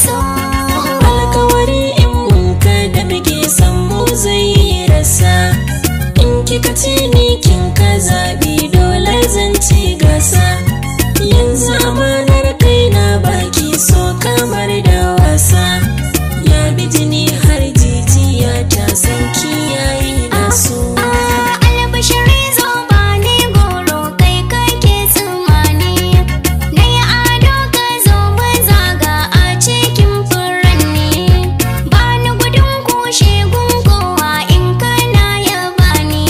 so. Alkawari in mun kada muke san mu zai rasa. In kika ce ni kin ka zabi dole zan ci gasa. Yanzu amanar kaina baki so kamar da wasa. Ya bi jini har jijiya ta san kiyaye da su. Albashiri zo ba ni goro kai kake tsammani. Na yi ado ka zo mu zaga a cikin furanni. Ba ni gudun kushe gungowa in kana yaba ni.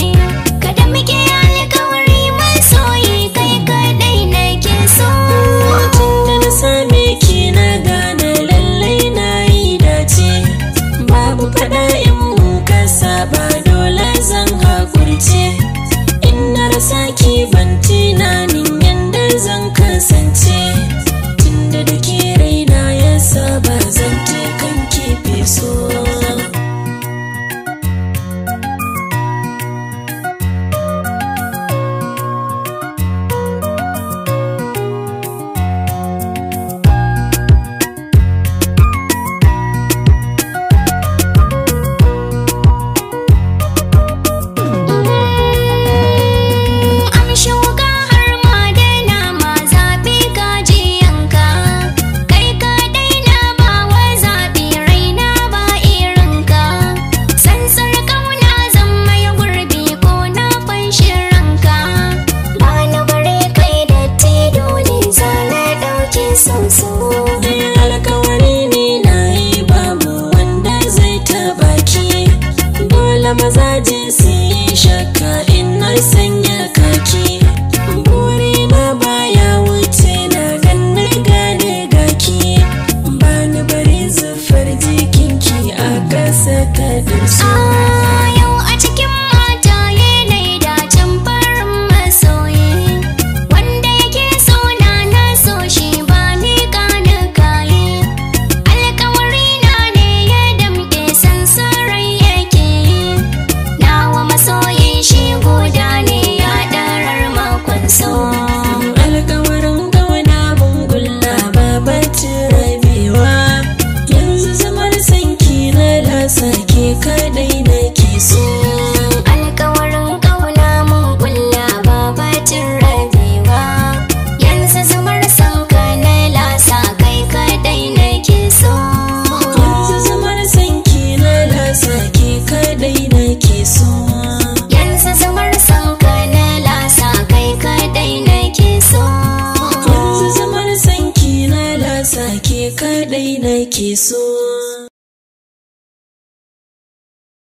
Kada muke alkawari masoyi kai kadai nake so. Tunda na same ki na gane lallai na yi dace. Babu faɗa in mun kasa ba dole zan haƙurce. In na rasa ki ban tunanin yanda zan kasance. Tunda da ke raina ya saba zan kan kife so. Amshi wuka har ma da nama zaɓi gajiyanka. Kai kadai na ba wa zaɓi raina ba irinka. Sansar ƙauna zan mai gurbi ko na fanshi ranka. Ba na bare kai da dole za na ɗauki soso. Alkawari ne na yi babu wanda zai taɓa ki. Dole mazaje su yi shakka in na sanya kaki. Burina baya wuce na ganni gane gaki. Ba ni bari zufar jikinki a ƙasa ta durso. Yau a cikin mata yanayi dacen farin masoyi. Wanda yake so na so shi ba ni ƙani kayi. Alkawari na ne ya damƙe sansarai yake yi. Nawa masoyin shi guda ne ya ɗarar makon so. Alkawarin ƙauna mun kulla ba bacin rabewa. Yanzu zamar sanki na lasa ke kadai nake so. Alkawarin ƙauna mun kulla ba bacin rabewa. Yanzu zamar sanka na lasa kai kadai nake so. Yanzu zamar sanki na lasa ke kadai nake so. Yanzu zamar sanka na lasa kai kadai nake so. Yanzu zamar sanki na lasa ke kadai nake so.